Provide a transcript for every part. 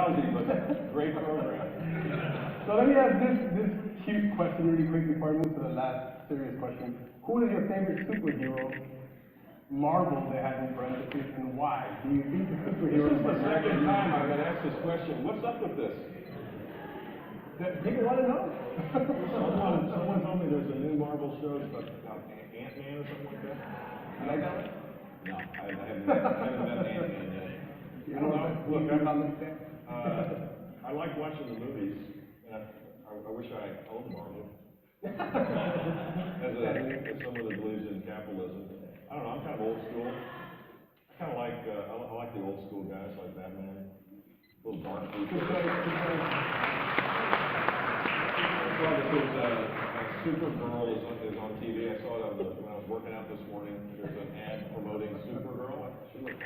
lousy, but great program. So let me ask this cute question really quick before I move to the last serious question. Who is your favorite superhero? Marvel, they have in parentheses, and why? Do you think the superhero This is the second time I've been asked this question. What's up with this? People want to know. Someone told me there's a new Marvel show about Ant-Man or something like that. You like that one? No, I haven't met Ant-Man yet. You don't know? Look, I like watching the movies, and I wish I owned Marvel. As someone that believes in capitalism. I don't know, I'm kind of old school. I kind of like, I like the old school guys like Batman. A little dark people. I saw that there's Supergirl is on TV. I saw it when I was working out this morning. There's an ad promoting Supergirl. She looked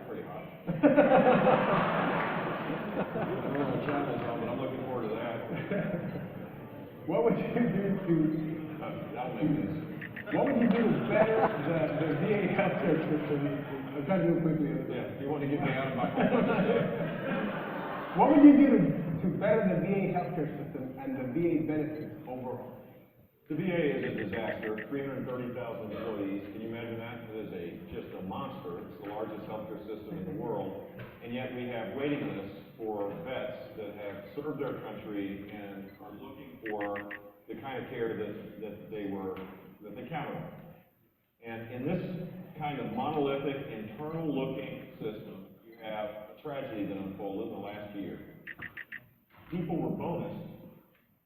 pretty hot. I don't know what channel it's on, but I'm looking forward to that. What would you do to... That'll make this. What would you do to better the VA healthcare system? I'm trying to do it quickly. Yeah, you want to get me out of my home. What would you do to better the VA healthcare system and the VA benefits overall? The VA is a disaster. 330,000 employees. Can you imagine that? It is just a monster. It's the largest healthcare system in the world. And yet we have waiting lists for vets that have served their country and are looking for the kind of care that they counted on. And in this kind of monolithic, internal-looking system, you have a tragedy that unfolded in the last year. People were bonused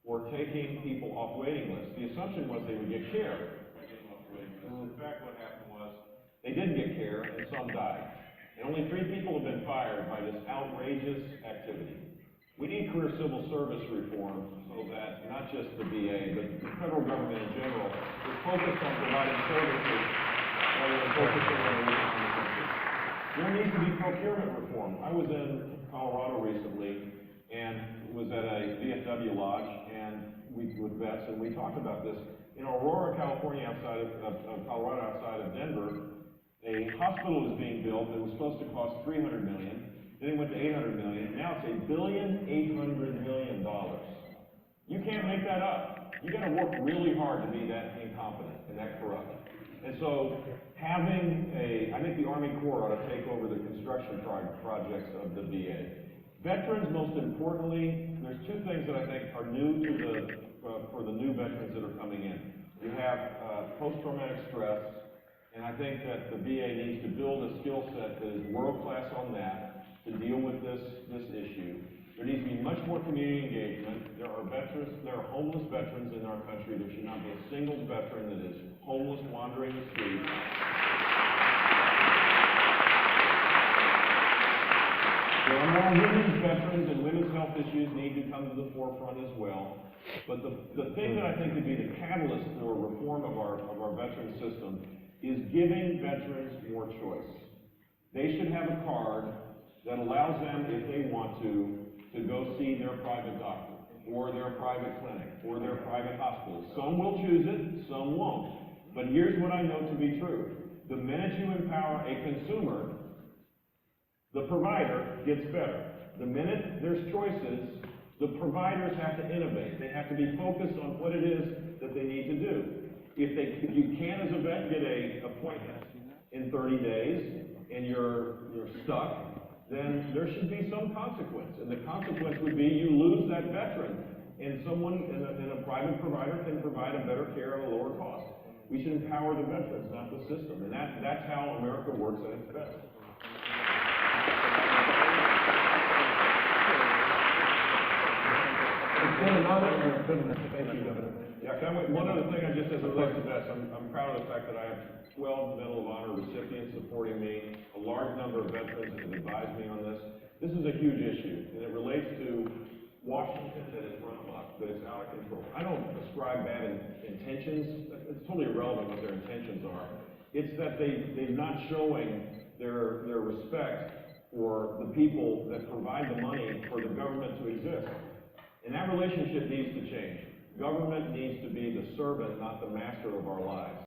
for taking people off waiting lists. The assumption was they would get care by getting off waiting lists. In fact, what happened was they didn't get care and some died. And only 3 people have been fired by this outrageous activity. We need career civil service reform so that not just the VA, but the federal government in general is focused on providing services rather than focusing on the country. There needs to be procurement reform. I was in Colorado recently and was at a VFW lodge and with vets, and we talked about this. In Aurora, California, outside of Colorado, outside of Denver, a hospital is being built that was supposed to cost $300 million. Then it went to $800 million. Now it's $1.8 billion. You can't make that up. You got to work really hard to be that incompetent and that corrupt. And so having I think the Army Corps ought to take over the construction projects of the VA. Veterans, most importantly, there's 2 things that I think are new to for the new veterans that are coming in. You have post-traumatic stress, and I think that the VA needs to build a skill set that is world-class on that to deal with this issue. There needs to be much more community engagement. There are homeless veterans in our country. There should not be a single veteran that is homeless wandering the streets. There are more women's veterans, and women's health issues need to come to the forefront as well. But the thing that I think would be the catalyst for reform of our veteran system is giving veterans more choice. They should have a card that allows them, if they want to go see their private doctor, or their private clinic, or their private hospital. Some will choose it, some won't. But here's what I know to be true. The minute you empower a consumer, the provider gets better. The minute there's choices, the providers have to innovate. They have to be focused on what it is that they need to do. If you can, as a vet, get an appointment in 30 days, and you're stuck, then there should be some consequence. And the consequence would be you lose that veteran, and someone in a private provider can provide a better care at a lower cost. We should empower the veterans, not the system. And that's how America works at its best. Thank you, Governor. Yeah, one other thing, just as it relates to vets, I'm proud of the fact that I have 12 Medal of Honor recipients supporting me, a large number of veterans that have advised me on this. This is a huge issue, and it relates to Washington that is run amok, that is out of control. I don't ascribe bad intentions. It's totally irrelevant what their intentions are. It's that they're not showing their respect for the people that provide the money for the government to exist. And that relationship needs to change. Government needs to be the servant, not the master of our lives.